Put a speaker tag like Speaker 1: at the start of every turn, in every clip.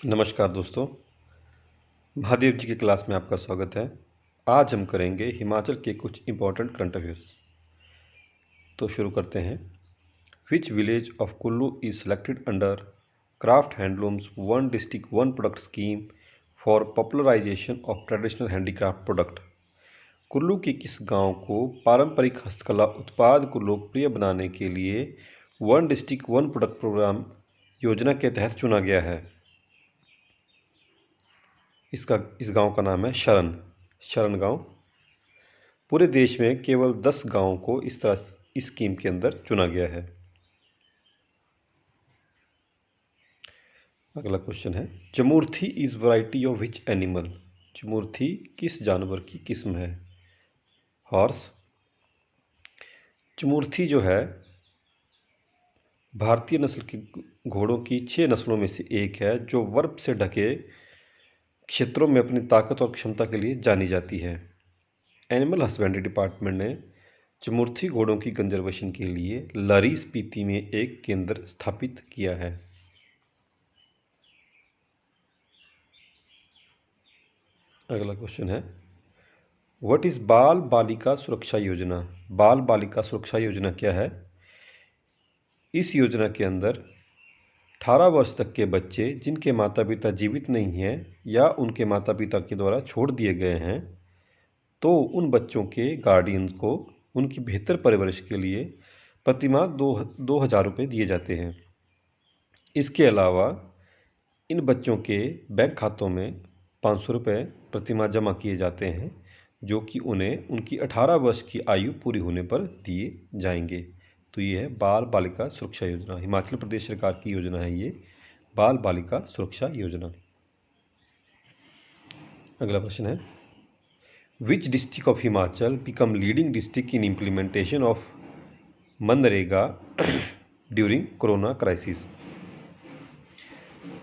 Speaker 1: नमस्कार दोस्तों, महादेव जी की क्लास में आपका स्वागत है। आज हम करेंगे हिमाचल के कुछ इम्पोर्टेंट करंट अफेयर्स। तो शुरू करते हैं। Which village of Kullu is selected under craft handlooms one district one product scheme for popularisation of traditional handicraft product. Kullu के किस गांव को पारंपरिक हस्तकला उत्पाद को लोकप्रिय बनाने के लिए one district one product program योजना के तहत चुना गया है? इस गांव का नाम है शरण गांव। पूरे देश में केवल 10 गांवों को इस स्कीम के अंदर चुना गया है। अगला क्वेश्चन है, Chamurthi is variety of which animal? Chamurthi किस जानवर की किस्म है? हॉर्स। चमुर्थी जो है भारतीय नस्ल के घोड़ों की 6 नस्लों में से एक है जो बर्फ से ढके क्षेत्रों में अपनी ताकत और क्षमता के लिए जानी जाती है। एनिमल हस्बेंड्री डिपार्टमेंट ने चमुर्थी घोड़ों की कंजर्वेशन के लिए लारी स्पीति में एक केंद्र स्थापित किया है। अगला क्वेश्चन है, व्हाट इज बाल बालिका सुरक्षा योजना? बाल बालिका सुरक्षा योजना क्या है? इस योजना के अंदर 18 वर्ष तक के बच्चे जिनके माता पिता जीवित नहीं हैं या उनके माता पिता के द्वारा छोड़ दिए गए हैं, तो उन बच्चों के गार्डियंस को उनकी बेहतर परवरिश के लिए प्रतिमाह 2,000 रुपये दिए जाते हैं। इसके अलावा इन बच्चों के बैंक खातों में 500 रुपये प्रतिमाह जमा किए जाते हैं, जो कि उन्हें उनकी 18 वर्ष की आयु पूरी होने पर दिए जाएंगे। तो ये है बाल बालिका सुरक्षा योजना। हिमाचल प्रदेश सरकार की योजना है ये बाल बालिका सुरक्षा योजना। अगला प्रश्न है, which district of Himachal become leading district in implementation of MNREGA during corona crisis?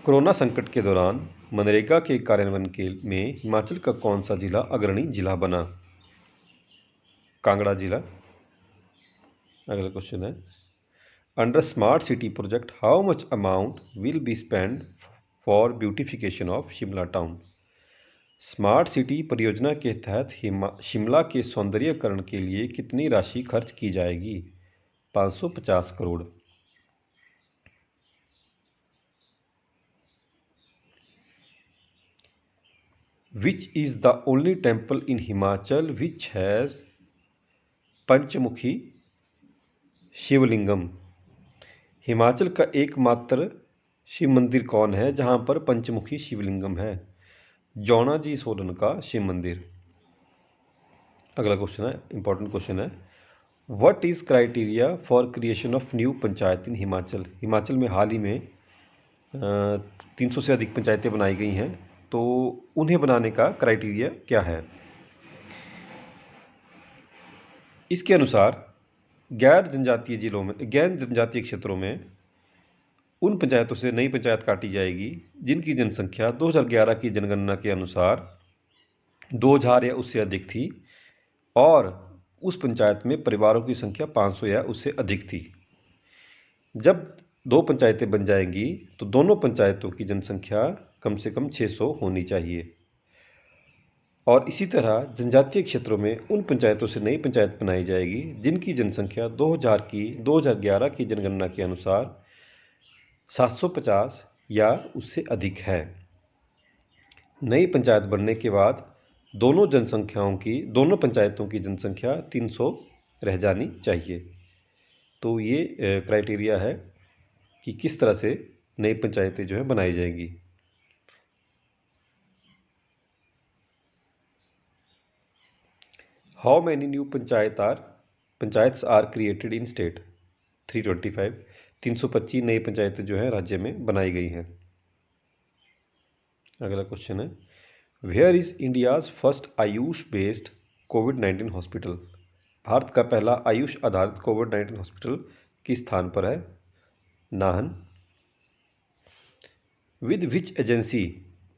Speaker 1: Corona संकट के दौरान मनरेगा के कार्यान्वयन में हिमाचल का कौन सा जिला अग्रणी जिला बना? कांगड़ा जिला। अगला क्वेश्चन है, under smart city project how much amount will be spend for beautification of Shimla town? Smart city परियोजना के तहत शिमला के सौंदर्यीकरण के लिए कितनी राशि खर्च की जाएगी? 550 crore. Which is the only temple in Himachal which has पंचमुखी शिवलिंगम? हिमाचल का एकमात्र शिव मंदिर कौन है जहां पर पंचमुखी शिवलिंगम है? जौना जी सोलन का शिव मंदिर। अगला क्वेश्चन है, इंपॉर्टेंट क्वेश्चन है, what is criteria for creation of new panchayat in Himachal? Himachal में हाल ही में 300 से अधिक पंचायतें बनाई गई हैं, तो उन्हें बनाने का क्राइटेरिया क्या है? इसके अनुसार गैर जनजातीय क्षेत्रों में उन पंचायतों से नई पंचायत काटी जाएगी जिनकी जनसंख्या 2011 की जनगणना के अनुसार 2000 या उससे अधिक थी और उस पंचायत में परिवारों की संख्या 500 या उससे अधिक थी। जब 2 पंचायतें बन जाएंगी तो दोनों पंचायतों की जनसंख्या कम से कम 600 होनी चाहिए। और इसी तरह जनजातीय क्षेत्रों में उन पंचायतों से नई पंचायत बनाई जाएगी जिनकी जनसंख्या 2011 की जनगणना के अनुसार 750 या उससे अधिक है। नई पंचायत बनने के बाद दोनों पंचायतों की जनसंख्या 300 रह जानी चाहिए। तो ये क्राइटेरिया है कि किस तरह से नई पंचायतें जो है बनाई जाएंगी। How many new panchayats are created in state? 325 325 नई पंचायतें जो है राज्य में बनाई गई हैं। अगला क्वेश्चन है, where is India's first AYUSH based कोविड-19 हॉस्पिटल? भारत का पहला आयुष आधारित कोविड-19 हॉस्पिटल किस स्थान पर है? Nahan. With which agency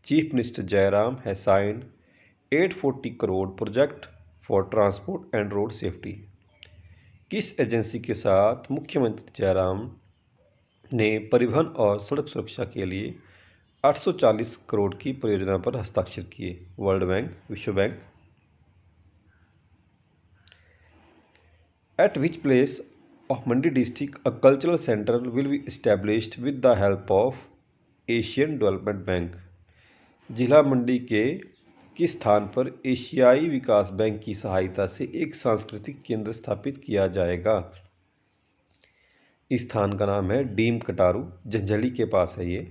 Speaker 1: chief minister Jairam has signed 840 crore project for transport and road safety? किस एजेंसी के साथ मुख्यमंत्री जयराम ने परिवहन और सड़क सुरक्षा के लिए 840 करोड़ की परियोजना पर हस्ताक्षर किए। वर्ल्ड बैंक, विश्व bank. At which place of Mandi district a cultural center will be established with the help of Asian Development Bank? जिला मंडी के किस स्थान पर एशियाई विकास बैंक की सहायता से एक सांस्कृतिक केंद्र स्थापित किया जाएगा? इस स्थान का नाम है डीम कटारू, झंझली के पास है ये।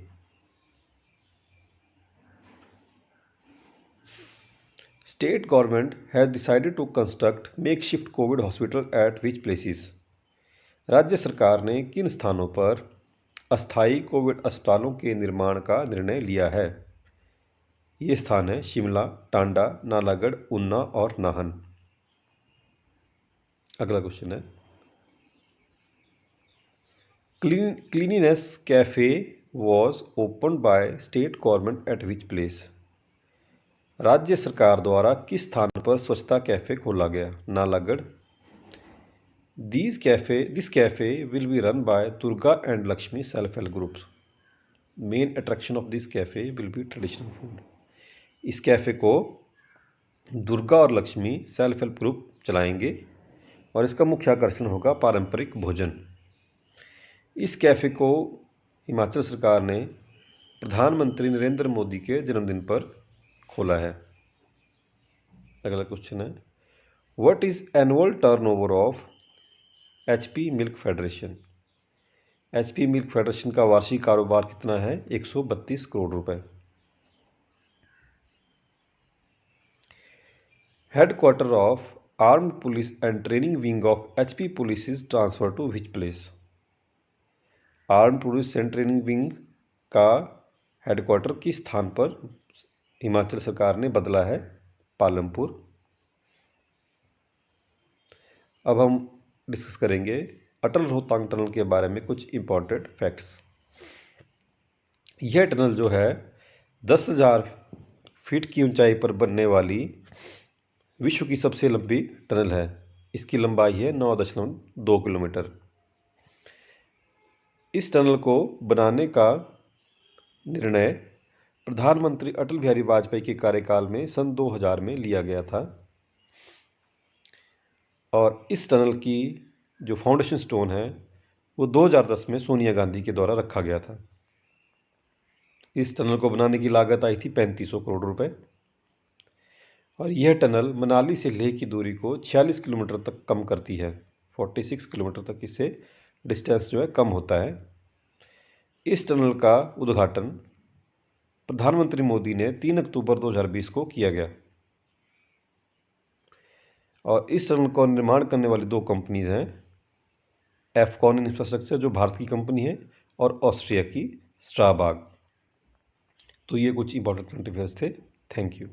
Speaker 1: State government has decided to construct makeshift COVID hospital at which places? राज्य सरकार ने किन स्थानों पर अस्थायी कोविड अस्पतालों के निर्माण का निर्णय लिया है? ये स्थान है शिमला, टांडा, नालागढ़, ऊना और नाहन। अगला क्वेश्चन है, cleanliness cafe was open by state government at which place? राज्य सरकार द्वारा किस स्थान पर स्वच्छता कैफे खोला गया? Nalagarh. This cafe will be run by Durga and Lakshmi self help groups. Main attraction of this cafe will be traditional food. इस कैफे को दुर्गा और लक्ष्मी सेल्फ हेल्प ग्रुप चलाएंगे और इसका मुख्य आकर्षण होगा पारंपरिक भोजन। इस कैफे को हिमाचल सरकार ने प्रधानमंत्री नरेंद्र मोदी के जन्मदिन पर खोला है। अगला क्वेश्चन है, what is annual turnover of HP milk federation? HP milk federation का वार्षिक कारोबार कितना है? 132 करोड़ रुपए। Headquarter of armed police and training wing of HP police is transfer to which place? Armed police and training wing का headquarter किस स्थान पर हिमाचल सरकार ने बदला है? पालमपुर। अब हम डिस्कस करेंगे अटल रोहतांग टनल के बारे में कुछ इंपॉर्टेंट फैक्ट्स। यह टनल जो है 10,000 फीट की ऊंचाई पर बनने वाली विश्व की सबसे लंबी टनल है। इसकी लंबाई है 9.2 किलोमीटर। इस टनल को बनाने का निर्णय प्रधानमंत्री अटल बिहारी वाजपेयी के कार्यकाल में सन 2000 में लिया गया था और इस टनल की जो फाउंडेशन स्टोन है वो 2010 में सोनिया गांधी के द्वारा रखा गया था। इस टनल को बनाने की लागत आई थी 3500 करोड़ रुपए और यह टनल मनाली से लेह की दूरी को 46 किलोमीटर तक कम करती है। 46 किलोमीटर तक इससे डिस्टेंस जो है कम होता है। इस टनल का उद्घाटन प्रधानमंत्री मोदी ने 3 अक्टूबर 2020 को किया गया और इस टनल का निर्माण करने वाली 2 कंपनीज हैं, एफकॉन इंफ्रास्ट्रक्चर जो भारत की कंपनी है और ऑस्ट्रिया की स्ट्राबाग। तो ये कुछ इंपॉर्टेंट करंट अफेयर्स थे। Thank you.